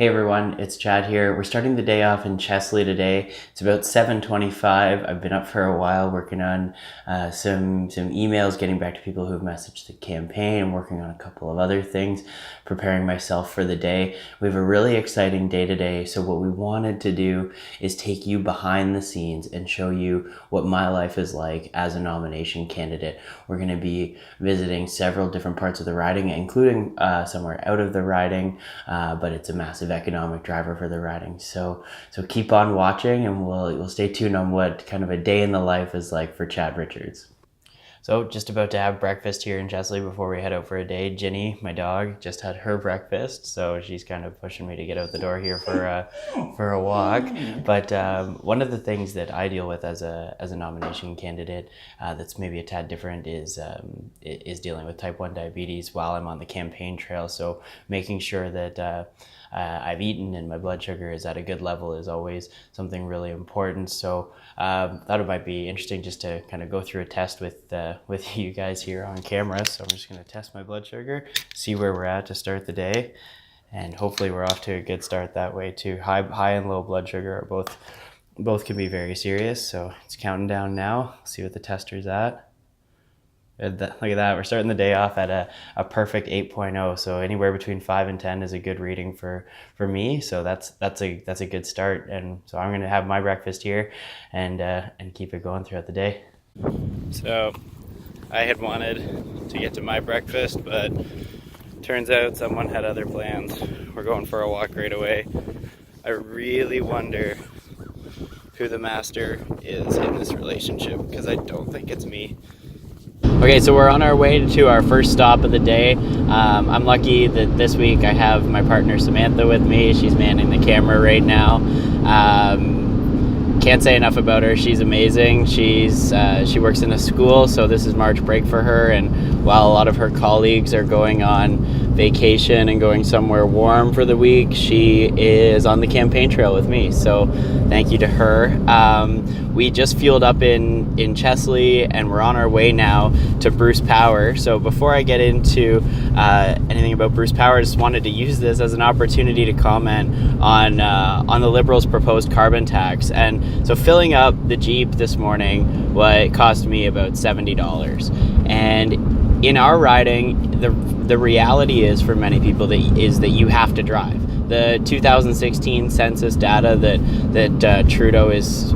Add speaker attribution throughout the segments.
Speaker 1: Hey everyone, it's Chad here. We're starting the day off in Chesley today. It's about 7:25. I've been up for a while working on some emails, getting back to people who've messaged the campaign. I'm working on a couple of other things, preparing myself for the day. We have a really exciting day today. So what we wanted to do is take you behind the scenes and show you what my life is like as a nomination candidate. We're going to be visiting several different parts of the riding, including somewhere out of the riding, but it's a massive economic driver for the riding. So keep on watching, and we'll stay tuned on what kind of a day in the life is like for Chad Richards. So just about to have breakfast here in Chesley before we head out for a day. Ginny, my dog, just had her breakfast, so she's kind of pushing me to get out the door here for a walk. But one of the things that I deal with as a nomination candidate that's maybe a tad different is dealing with type 1 diabetes while I'm on the campaign trail. So making sure that I've eaten and my blood sugar is at a good level is always something really important. So thought it might be interesting just to kind of go through a test with you guys here on camera. So I'm just going to test my blood sugar, see where we're at to start the day, and hopefully we're off to a good start that way too. High and low blood sugar are both can be very serious. So it's counting down now. See what the tester's at. Look at that, we're starting the day off at a perfect 8.0, so anywhere between 5 and 10 is a good reading for me, so that's a good start. And so I'm going to have my breakfast here and keep it going throughout the day. So I had wanted to get to my breakfast, but turns out someone had other plans. We're going for a walk right away. I really wonder who the master is in this relationship, because I don't think it's me. Okay, so we're on our way to our first stop of the day. I'm lucky that this week I have my partner Samantha with me. She's manning the camera right now. Can't say enough about her. She's amazing. She works in a school, so this is March break for her, and while a lot of her colleagues are going on vacation and going somewhere warm for the week, she is on the campaign trail with me, so thank you to her. We just fueled up in Chesley, and we're on our way now to Bruce Power. So before I get into anything about Bruce Power, I just wanted to use this as an opportunity to comment on the Liberals' proposed carbon tax. And so filling up the Jeep this morning, what cost me about $70. And in our riding, the reality is for many people that you have to drive. The 2016 census data that Trudeau has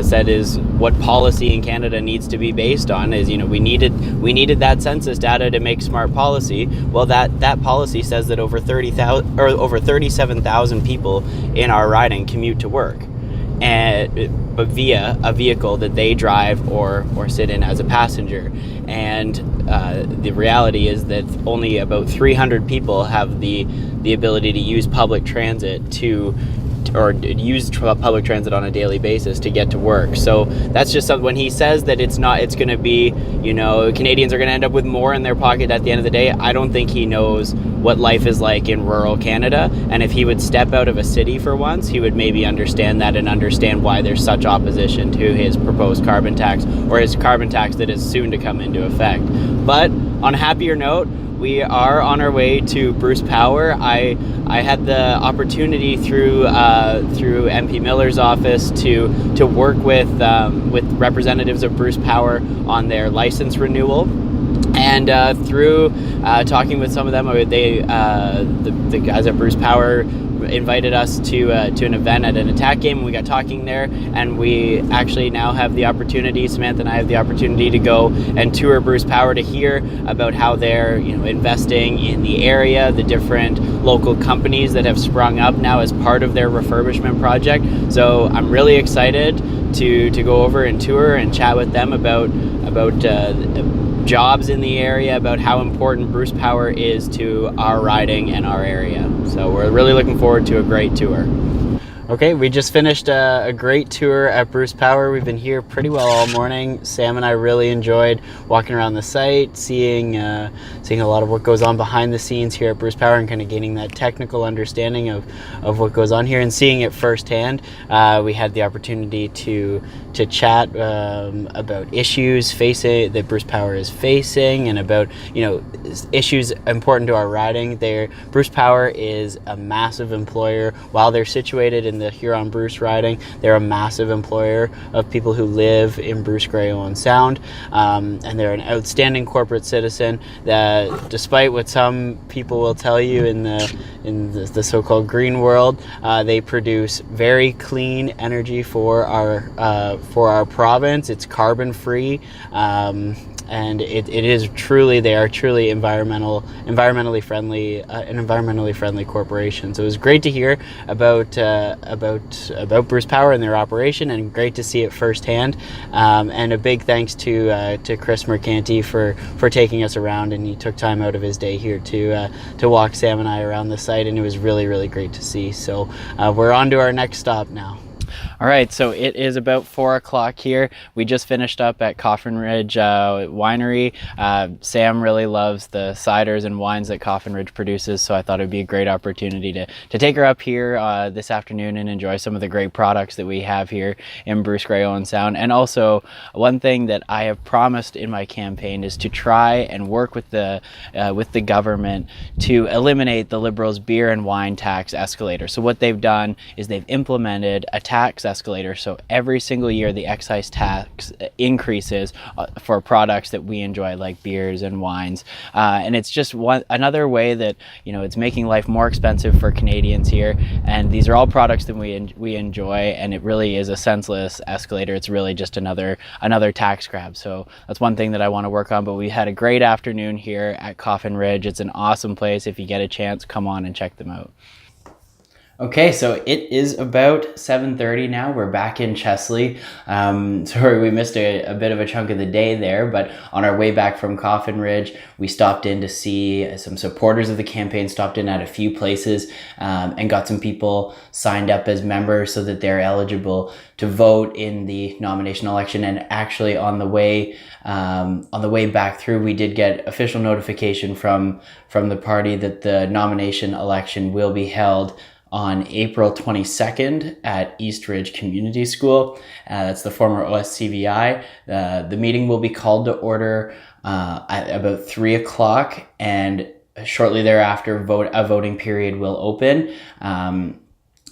Speaker 1: said is what policy in Canada needs to be based on is, we needed that census data to make smart policy. Well, that policy says that over 37,000 people in our riding commute to work, but via a vehicle that they drive or sit in as a passenger. And the reality is that only about 300 people have the ability to use public transit public transit on a daily basis to get to work. So that's just something. When he says that it's going to be, Canadians are going to end up with more in their pocket at the end of the day, I don't think he knows what life is like in rural Canada. And if he would step out of a city for once, he would maybe understand that and understand why there's such opposition to his proposed carbon tax, or his carbon tax that is soon to come into effect. But on a happier note, we are on our way to Bruce Power. I had the opportunity through MP Miller's office to work with representatives of Bruce Power on their license renewal. And through talking with some of them, the guys at Bruce Power invited us to an event at an attack game, and we got talking there, and we actually now have the opportunity, Samantha and I have the opportunity to go and tour Bruce Power to hear about how they're investing in the area, the different local companies that have sprung up now as part of their refurbishment project. So I'm really excited to go over and tour and chat with them about jobs in the area, about how important Bruce Power is to our riding and our area. So we're really looking forward to a great tour.
Speaker 2: Okay, we just finished a great tour at Bruce Power. We've been here pretty well all morning. Sam and I really enjoyed walking around the site, seeing a lot of what goes on behind the scenes here at Bruce Power, and kind of gaining that technical understanding of what goes on here and seeing it firsthand. We had the opportunity to chat about issues that Bruce Power is facing, and about issues important to our riding. Bruce Power is a massive employer. While they're situated in the Huron-Bruce riding, they're a massive employer of people who live in Bruce Grey Owen Sound, and they're an outstanding corporate citizen that, despite what some people will tell you in the so-called green world, they produce very clean energy for our province. It's carbon free. And they are truly environmentally friendly, an environmentally friendly corporation. So it was great to hear about Bruce Power and their operation, and great to see it firsthand. And a big thanks to Chris Mercanti for taking us around, and he took time out of his day here to walk Sam and I around the site, and it was really, really great to see. So we're on to our next stop now.
Speaker 1: All right, so it is about 4 o'clock here. We just finished up at Coffin Ridge Winery. Sam really loves the ciders and wines that Coffin Ridge produces, so I thought it'd be a great opportunity to take her up here this afternoon and enjoy some of the great products that we have here in Bruce Grey Owen Sound. And also, one thing that I have promised in my campaign is to try and work with the government to eliminate the Liberals' beer and wine tax escalator. So what they've done is they've implemented a tax escalator, so every single year the excise tax increases for products that we enjoy, like beers and wines, and it's just another way that it's making life more expensive for Canadians here. And these are all products that we enjoy, and it really is a senseless escalator. It's really just another tax grab. So that's one thing that I want to work on. But we had a great afternoon here at Coffin Ridge. It's an awesome place. If you get a chance, come on and check them out. Okay, so it is about 7:30 now. We're back in Chesley. Sorry, we missed a bit of a chunk of the day there, but on our way back from Coffin Ridge, we stopped in to see some supporters of the campaign, stopped in at a few places, and got some people signed up as members so that they're eligible to vote in the nomination election. And actually on the way back through, we did get official notification from the party that the nomination election will be held on April 22nd at East Ridge Community School. That's the former OSCVI. The meeting will be called to order at about 3 o'clock, and shortly thereafter a voting period will open.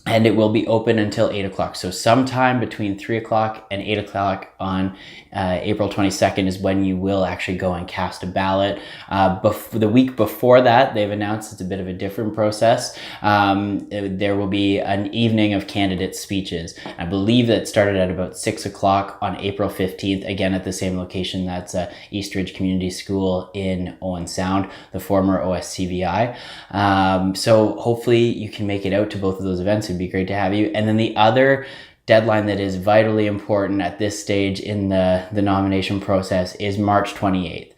Speaker 1: And it will be open until 8 o'clock. So sometime between 3 o'clock and 8 o'clock on April 22nd is when you will actually go and cast a ballot. The week before that, they've announced it's a bit of a different process. There will be an evening of candidate speeches. I believe that started at about 6 o'clock on April 15th, again at the same location. That's East Ridge Community School in Owen Sound, the former OSCVI. So hopefully you can make it out to both of those events. It'd be great to have you. And then the other deadline that is vitally important at this stage in the nomination process is March 28th.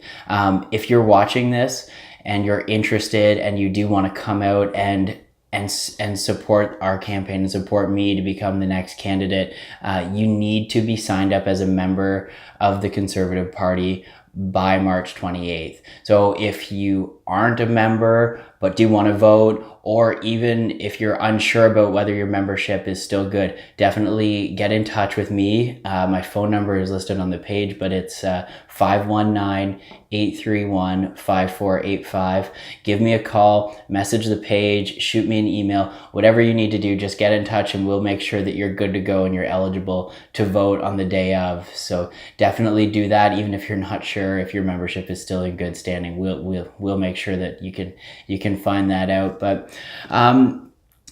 Speaker 1: If you're watching this and you're interested and you do want to come out and support our campaign and support me to become the next candidate, you need to be signed up as a member of the Conservative Party by March 28th. So if you aren't a member but do want to vote, or even if you're unsure about whether your membership is still good, definitely get in touch with me. My phone number is listed on the page, but it's 519-831-5485. Give me a call, message the page, shoot me an email, whatever you need to do, just get in touch and we'll make sure that you're good to go and you're eligible to vote on the day of. So definitely do that, even if you're not sure if your membership is still in good standing. We'll make sure that you can find that out. But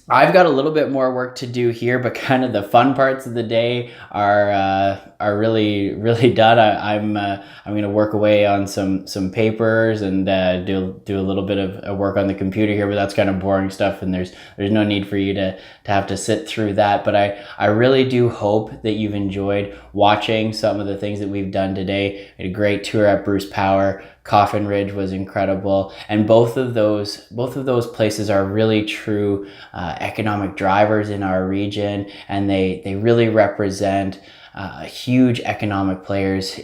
Speaker 1: I've got a little bit more work to do here, but kind of the fun parts of the day are really done. I'm going to work away on some papers and do a little bit of work on the computer here, but that's kind of boring stuff, and there's no need for you to have to sit through that. But I really do hope that you've enjoyed watching some of the things that we've done today. We had a great tour at Bruce Power, Coffin Ridge was incredible, and both of those places are really true economic drivers in our region, and they really represent huge economic players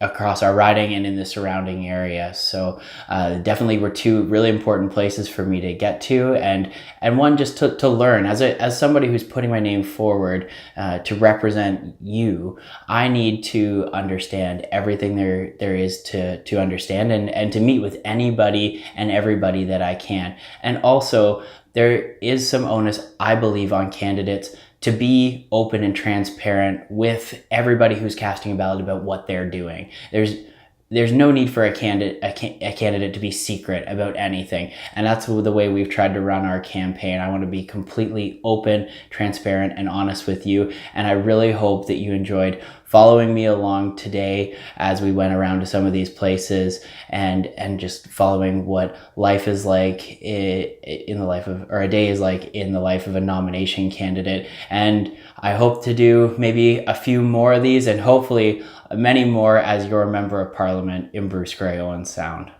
Speaker 1: across our riding and in the surrounding area. So definitely were two really important places for me to get to, and one just to learn as somebody who's putting my name forward to represent you. I need to understand everything there is to understand, and to meet with anybody and everybody that I can. And also, there is some onus, I believe, on candidates to be open and transparent with everybody who's casting a ballot about what they're doing. There's no need for a candidate to be secret about anything, and that's the way we've tried to run our campaign. I want to be completely open, transparent, and honest with you, and I really hope that you enjoyed following me along today as we went around to some of these places, and just following what life is like in the life of, or a day is like in the life of a nomination candidate. And I hope to do maybe a few more of these, and hopefully many more as your member of parliament in Bruce Gray Owen Sound.